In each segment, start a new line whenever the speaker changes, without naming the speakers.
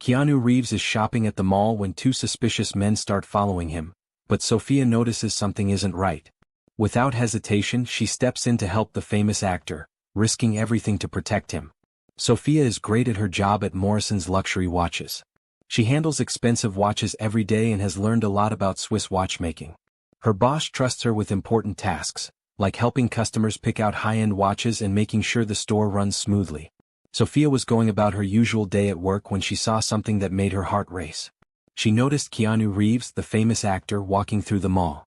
Keanu Reeves is shopping at the mall when two suspicious men start following him, but Sophia notices something isn't right. Without hesitation, she steps in to help the famous actor, risking everything to protect him. Sophia is great at her job at Morrison's luxury watches. She handles expensive watches every day and has learned a lot about Swiss watchmaking. Her boss trusts her with important tasks, like helping customers pick out high-end watches and making sure the store runs smoothly. Sophia was going about her usual day at work when she saw something that made her heart race. She noticed Keanu Reeves, the famous actor, walking through the mall.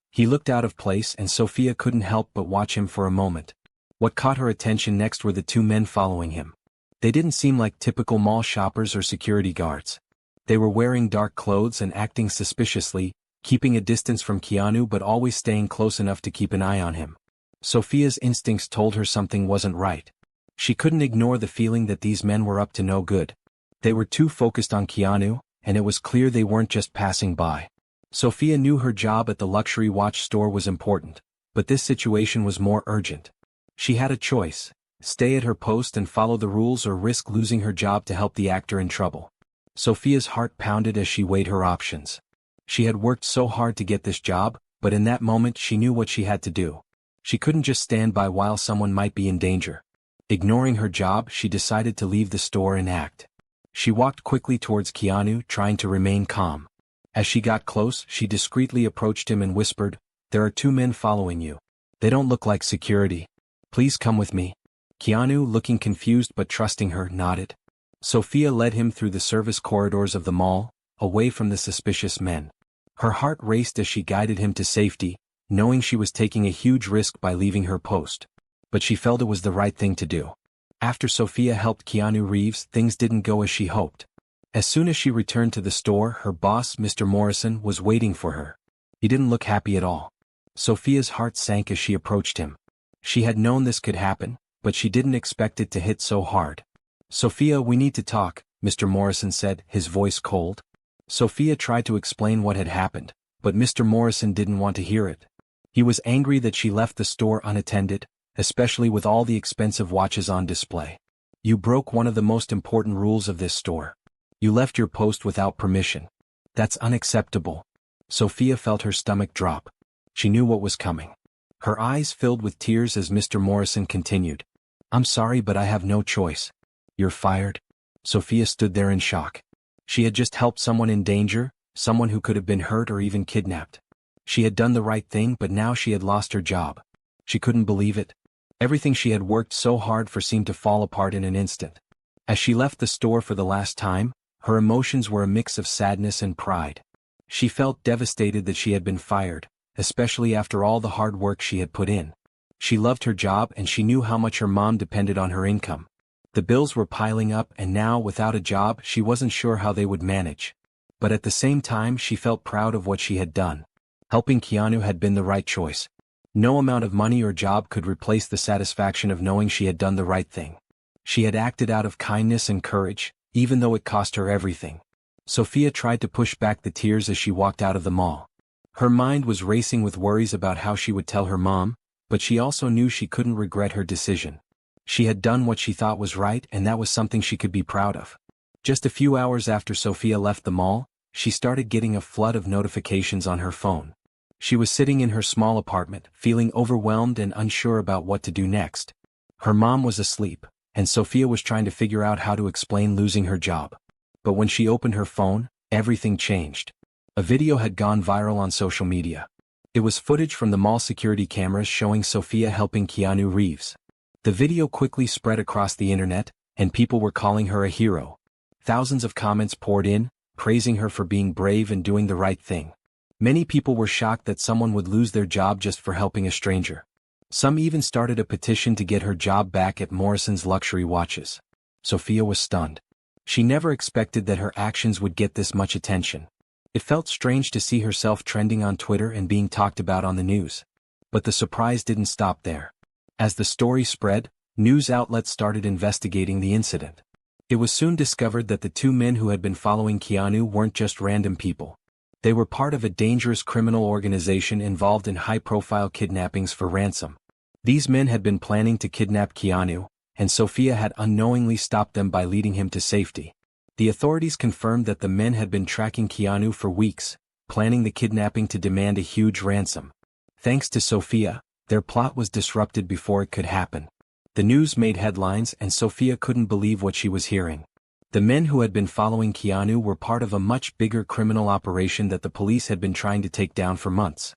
He looked out of place and Sophia couldn't help but watch him for a moment. What caught her attention next were the two men following him. They didn't seem like typical mall shoppers or security guards. They were wearing dark clothes and acting suspiciously, keeping a distance from Keanu but always staying close enough to keep an eye on him. Sophia's instincts told her something wasn't right. She couldn't ignore the feeling that these men were up to no good. They were too focused on Keanu, and it was clear they weren't just passing by. Sophia knew her job at the luxury watch store was important, but this situation was more urgent. She had a choice: stay at her post and follow the rules or risk losing her job to help the actor in trouble. Sophia's heart pounded as she weighed her options. She had worked so hard to get this job, but in that moment she knew what she had to do. She couldn't just stand by while someone might be in danger. Ignoring her job, she decided to leave the store and act. She walked quickly towards Keanu, trying to remain calm. As she got close, she discreetly approached him and whispered, "There are two men following you. They don't look like security. Please come with me." Keanu, looking confused but trusting her, nodded. Sophia led him through the service corridors of the mall, away from the suspicious men. Her heart raced as she guided him to safety, knowing she was taking a huge risk by leaving her post. But she felt it was the right thing to do. After Sophia helped Keanu Reeves, things didn't go as she hoped. As soon as she returned to the store, her boss, Mr. Morrison, was waiting for her. He didn't look happy at all. Sophia's heart sank as she approached him. She had known this could happen, but she didn't expect it to hit so hard. "Sophia, we need to talk," Mr. Morrison said, his voice cold. Sophia tried to explain what had happened, but Mr. Morrison didn't want to hear it. He was angry that she left the store unattended, especially with all the expensive watches on display. "You broke one of the most important rules of this store. You left your post without permission. That's unacceptable." Sophia felt her stomach drop. She knew what was coming. Her eyes filled with tears as Mr. Morrison continued, "I'm sorry, but I have no choice. You're fired." Sophia stood there in shock. She had just helped someone in danger, someone who could have been hurt or even kidnapped. She had done the right thing, but now she had lost her job. She couldn't believe it. Everything she had worked so hard for seemed to fall apart in an instant. As she left the store for the last time, her emotions were a mix of sadness and pride. She felt devastated that she had been fired, especially after all the hard work she had put in. She loved her job and she knew how much her mom depended on her income. The bills were piling up and now, without a job, she wasn't sure how they would manage. But at the same time, she felt proud of what she had done. Helping Keanu had been the right choice. No amount of money or job could replace the satisfaction of knowing she had done the right thing. She had acted out of kindness and courage, even though it cost her everything. Sophia tried to push back the tears as she walked out of the mall. Her mind was racing with worries about how she would tell her mom, but she also knew she couldn't regret her decision. She had done what she thought was right, and that was something she could be proud of. Just a few hours after Sophia left the mall, she started getting a flood of notifications on her phone. She was sitting in her small apartment, feeling overwhelmed and unsure about what to do next. Her mom was asleep, and Sophia was trying to figure out how to explain losing her job. But when she opened her phone, everything changed. A video had gone viral on social media. It was footage from the mall security cameras showing Sophia helping Keanu Reeves. The video quickly spread across the internet, and people were calling her a hero. Thousands of comments poured in, praising her for being brave and doing the right thing. Many people were shocked that someone would lose their job just for helping a stranger. Some even started a petition to get her job back at Morrison's luxury watches. Sophia was stunned. She never expected that her actions would get this much attention. It felt strange to see herself trending on Twitter and being talked about on the news. But the surprise didn't stop there. As the story spread, news outlets started investigating the incident. It was soon discovered that the two men who had been following Keanu weren't just random people. They were part of a dangerous criminal organization involved in high-profile kidnappings for ransom. These men had been planning to kidnap Keanu, and Sophia had unknowingly stopped them by leading him to safety. The authorities confirmed that the men had been tracking Keanu for weeks, planning the kidnapping to demand a huge ransom. Thanks to Sophia, their plot was disrupted before it could happen. The news made headlines and Sophia couldn't believe what she was hearing. The men who had been following Keanu were part of a much bigger criminal operation that the police had been trying to take down for months.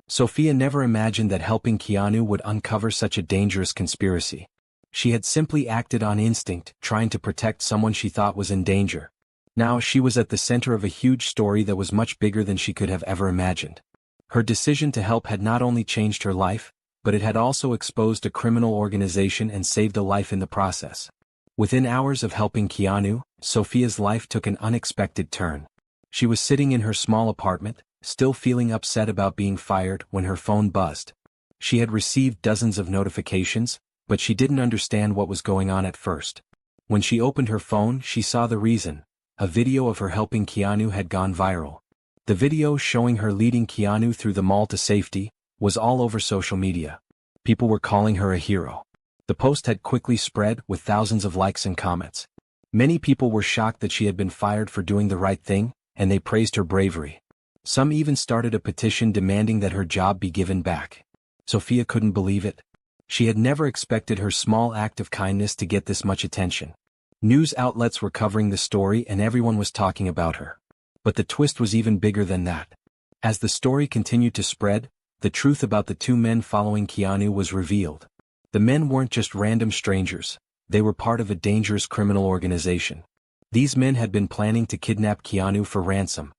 Sophia never imagined that helping Keanu would uncover such a dangerous conspiracy. She had simply acted on instinct, trying to protect someone she thought was in danger. Now she was at the center of a huge story that was much bigger than she could have ever imagined. Her decision to help had not only changed her life, but it had also exposed a criminal organization and saved a life in the process. Within hours of helping Keanu, Sophia's life took an unexpected turn. She was sitting in her small apartment, still feeling upset about being fired when her phone buzzed. She had received dozens of notifications, but she didn't understand what was going on at first. When she opened her phone, she saw the reason. A video of her helping Keanu had gone viral. The video showing her leading Keanu through the mall to safety was all over social media. People were calling her a hero. The post had quickly spread with thousands of likes and comments. Many people were shocked that she had been fired for doing the right thing, and they praised her bravery. Some even started a petition demanding that her job be given back. Sophia couldn't believe it. She had never expected her small act of kindness to get this much attention. News outlets were covering the story and everyone was talking about her. But the twist was even bigger than that. As the story continued to spread, the truth about the two men following Keanu was revealed. The men weren't just random strangers, they were part of a dangerous criminal organization. These men had been planning to kidnap Keanu for ransom.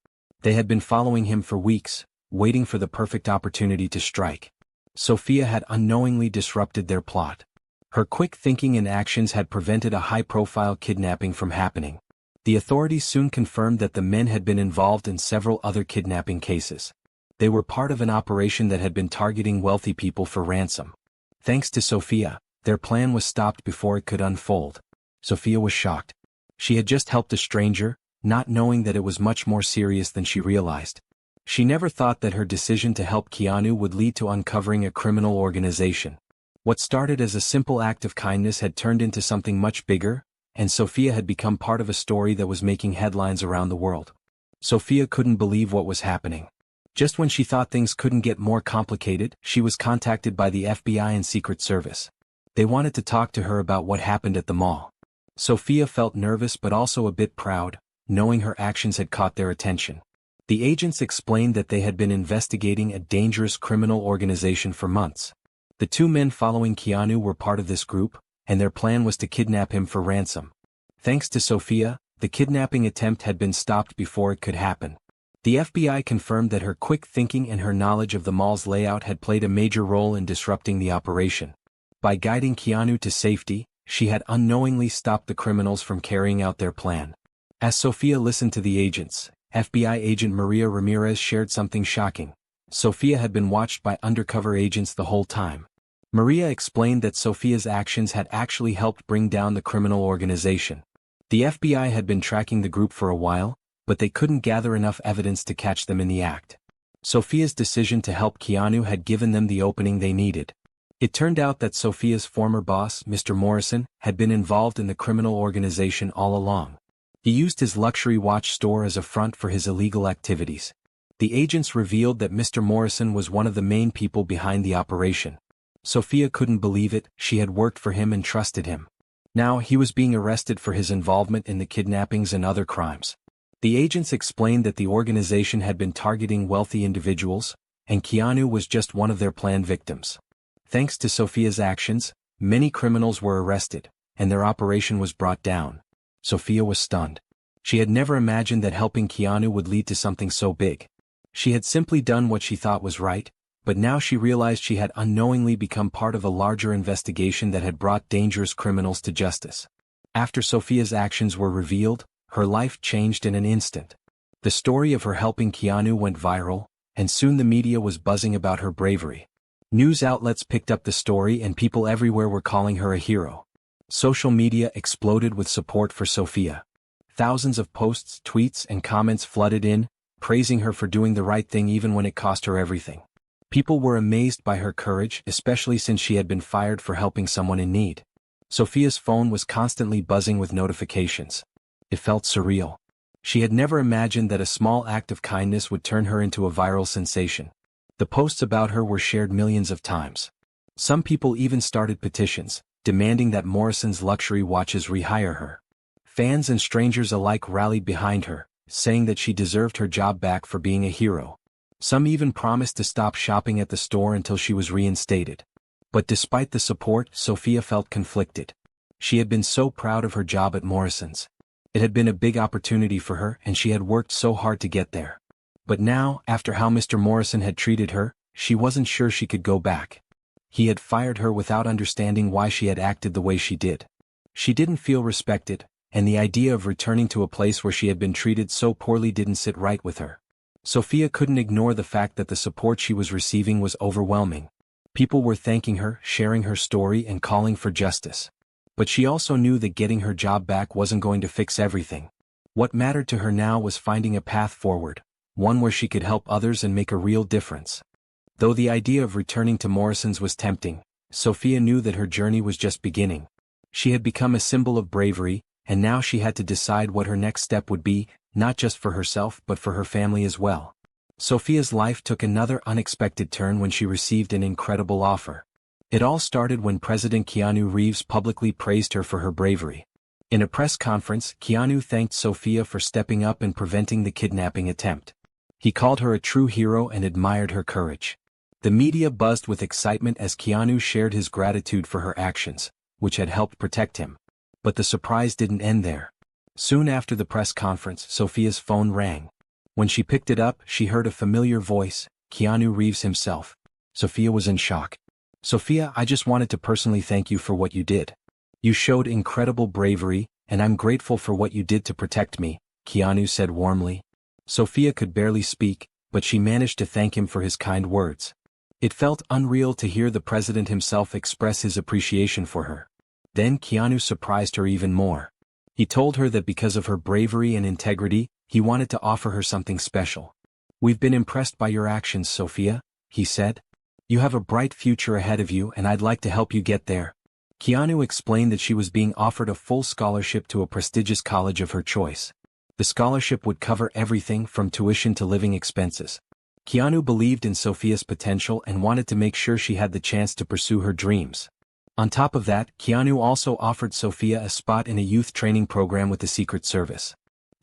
They had been following him for weeks, waiting for the perfect opportunity to strike. Sophia had unknowingly disrupted their plot. Her quick thinking and actions had prevented a high-profile kidnapping from happening. The authorities soon confirmed that the men had been involved in several other kidnapping cases. They were part of an operation that had been targeting wealthy people for ransom. Thanks to Sophia, their plan was stopped before it could unfold. Sophia was shocked. She had just helped a stranger, not knowing that it was much more serious than she realized. She never thought that her decision to help Keanu would lead to uncovering a criminal organization. What started as a simple act of kindness had turned into something much bigger, and Sophia had become part of a story that was making headlines around the world. Sophia couldn't believe what was happening. Just when she thought things couldn't get more complicated, she was contacted by the FBI and Secret Service. They wanted to talk to her about what happened at the mall. Sophia felt nervous but also a bit proud, knowing her actions had caught their attention. The agents explained that they had been investigating a dangerous criminal organization for months. The two men following Keanu were part of this group, and their plan was to kidnap him for ransom. Thanks to Sophia, the kidnapping attempt had been stopped before it could happen. The FBI confirmed that her quick thinking and her knowledge of the mall's layout had played a major role in disrupting the operation. By guiding Keanu to safety, she had unknowingly stopped the criminals from carrying out their plan. As Sophia listened to the agents, FBI agent Maria Ramirez shared something shocking. Sophia had been watched by undercover agents the whole time. Maria explained that Sophia's actions had actually helped bring down the criminal organization. The FBI had been tracking the group for a while, but they couldn't gather enough evidence to catch them in the act. Sophia's decision to help Keanu had given them the opening they needed. It turned out that Sophia's former boss, Mr. Morrison, had been involved in the criminal organization all along. He used his luxury watch store as a front for his illegal activities. The agents revealed that Mr. Morrison was one of the main people behind the operation. Sophia couldn't believe it, she had worked for him and trusted him. Now he was being arrested for his involvement in the kidnappings and other crimes. The agents explained that the organization had been targeting wealthy individuals, and Keanu was just one of their planned victims. Thanks to Sophia's actions, many criminals were arrested, and their operation was brought down. Sophia was stunned. She had never imagined that helping Keanu would lead to something so big. She had simply done what she thought was right, but now she realized she had unknowingly become part of a larger investigation that had brought dangerous criminals to justice. After Sophia's actions were revealed, her life changed in an instant. The story of her helping Keanu went viral, and soon the media was buzzing about her bravery. News outlets picked up the story and people everywhere were calling her a hero. Social media exploded with support for Sophia. Thousands of posts, tweets, and comments flooded in, praising her for doing the right thing even when it cost her everything. People were amazed by her courage, especially since she had been fired for helping someone in need. Sophia's phone was constantly buzzing with notifications. It felt surreal. She had never imagined that a small act of kindness would turn her into a viral sensation. The posts about her were shared millions of times. Some people even started petitions, demanding that Morrison's luxury watches rehire her. Fans and strangers alike rallied behind her, saying that she deserved her job back for being a hero. Some even promised to stop shopping at the store until she was reinstated. But despite the support, Sophia felt conflicted. She had been so proud of her job at Morrison's. It had been a big opportunity for her and she had worked so hard to get there. But now, after how Mr. Morrison had treated her, she wasn't sure she could go back. He had fired her without understanding why she had acted the way she did. She didn't feel respected, and the idea of returning to a place where she had been treated so poorly didn't sit right with her. Sophia couldn't ignore the fact that the support she was receiving was overwhelming. People were thanking her, sharing her story, and calling for justice. But she also knew that getting her job back wasn't going to fix everything. What mattered to her now was finding a path forward, one where she could help others and make a real difference. Though the idea of returning to Morrison's was tempting, Sophia knew that her journey was just beginning. She had become a symbol of bravery, and now she had to decide what her next step would be, not just for herself but for her family as well. Sophia's life took another unexpected turn when she received an incredible offer. It all started when President Keanu Reeves publicly praised her for her bravery. In a press conference, Keanu thanked Sophia for stepping up and preventing the kidnapping attempt. He called her a true hero and admired her courage. The media buzzed with excitement as Keanu shared his gratitude for her actions, which had helped protect him. But the surprise didn't end there. Soon after the press conference, Sophia's phone rang. When she picked it up, she heard a familiar voice, Keanu Reeves himself. Sophia was in shock. "Sophia, I just wanted to personally thank you for what you did. You showed incredible bravery, and I'm grateful for what you did to protect me," Keanu said warmly. Sophia could barely speak, but she managed to thank him for his kind words. It felt unreal to hear the president himself express his appreciation for her. Then Keanu surprised her even more. He told her that because of her bravery and integrity, he wanted to offer her something special. "We've been impressed by your actions, Sophia," he said. "You have a bright future ahead of you and I'd like to help you get there." Keanu explained that she was being offered a full scholarship to a prestigious college of her choice. The scholarship would cover everything from tuition to living expenses. Keanu believed in Sophia's potential and wanted to make sure she had the chance to pursue her dreams. On top of that, Keanu also offered Sophia a spot in a youth training program with the Secret Service.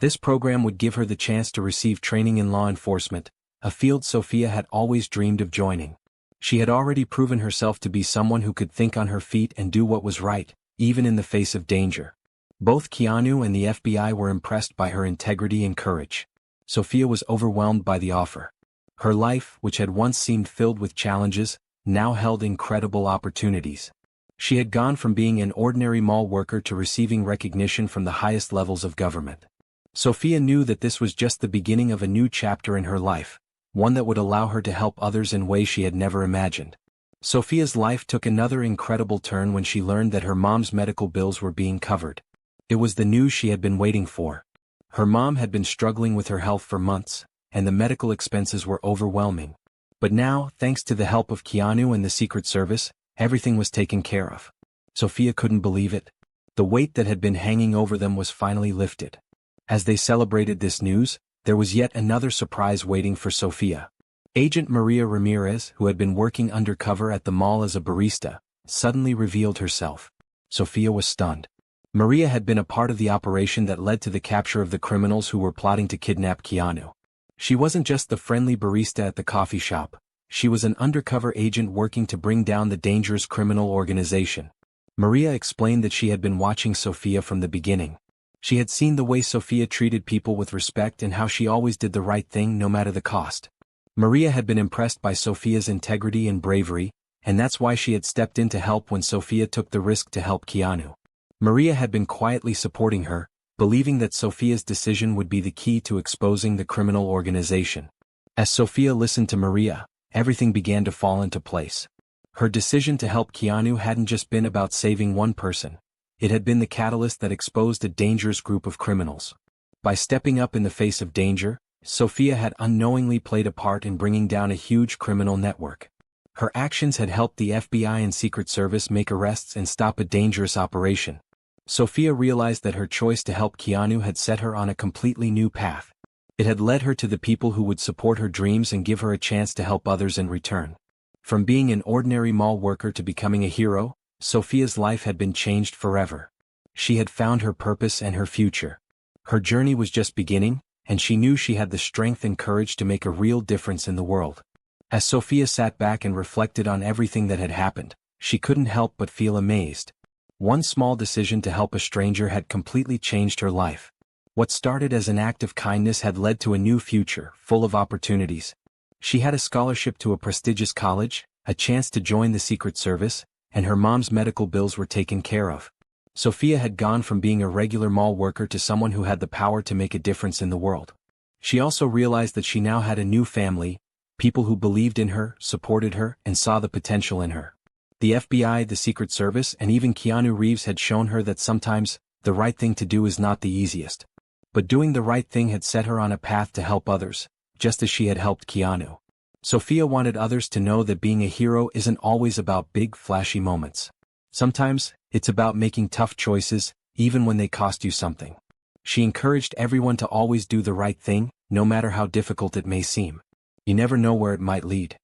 This program would give her the chance to receive training in law enforcement, a field Sophia had always dreamed of joining. She had already proven herself to be someone who could think on her feet and do what was right, even in the face of danger. Both Keanu and the FBI were impressed by her integrity and courage. Sophia was overwhelmed by the offer. Her life, which had once seemed filled with challenges, now held incredible opportunities. She had gone from being an ordinary mall worker to receiving recognition from the highest levels of government. Sophia knew that this was just the beginning of a new chapter in her life, one that would allow her to help others in ways she had never imagined. Sophia's life took another incredible turn when she learned that her mom's medical bills were being covered. It was the news she had been waiting for. Her mom had been struggling with her health for months, and the medical expenses were overwhelming. But now, thanks to the help of Keanu and the Secret Service, everything was taken care of. Sophia couldn't believe it. The weight that had been hanging over them was finally lifted. As they celebrated this news, there was yet another surprise waiting for Sophia. Agent Maria Ramirez, who had been working undercover at the mall as a barista, suddenly revealed herself. Sophia was stunned. Maria had been a part of the operation that led to the capture of the criminals who were plotting to kidnap Keanu. She wasn't just the friendly barista at the coffee shop. She was an undercover agent working to bring down the dangerous criminal organization. Maria explained that she had been watching Sophia from the beginning. She had seen the way Sophia treated people with respect and how she always did the right thing no matter the cost. Maria had been impressed by Sophia's integrity and bravery, and that's why she had stepped in to help when Sophia took the risk to help Keanu. Maria had been quietly supporting her, believing that Sophia's decision would be the key to exposing the criminal organization. As Sophia listened to Maria, everything began to fall into place. Her decision to help Keanu hadn't just been about saving one person. It had been the catalyst that exposed a dangerous group of criminals. By stepping up in the face of danger, Sophia had unknowingly played a part in bringing down a huge criminal network. Her actions had helped the FBI and Secret Service make arrests and stop a dangerous operation. Sophia realized that her choice to help Keanu had set her on a completely new path. It had led her to the people who would support her dreams and give her a chance to help others in return. From being an ordinary mall worker to becoming a hero, Sophia's life had been changed forever. She had found her purpose and her future. Her journey was just beginning, and she knew she had the strength and courage to make a real difference in the world. As Sophia sat back and reflected on everything that had happened, she couldn't help but feel amazed. One small decision to help a stranger had completely changed her life. What started as an act of kindness had led to a new future, full of opportunities. She had a scholarship to a prestigious college, a chance to join the Secret Service, and her mom's medical bills were taken care of. Sophia had gone from being a regular mall worker to someone who had the power to make a difference in the world. She also realized that she now had a new family, people who believed in her, supported her, and saw the potential in her. The FBI, the Secret Service, and even Keanu Reeves had shown her that sometimes, the right thing to do is not the easiest. But doing the right thing had set her on a path to help others, just as she had helped Keanu. Sophia wanted others to know that being a hero isn't always about big, flashy moments. Sometimes, it's about making tough choices, even when they cost you something. She encouraged everyone to always do the right thing, no matter how difficult it may seem. You never know where it might lead.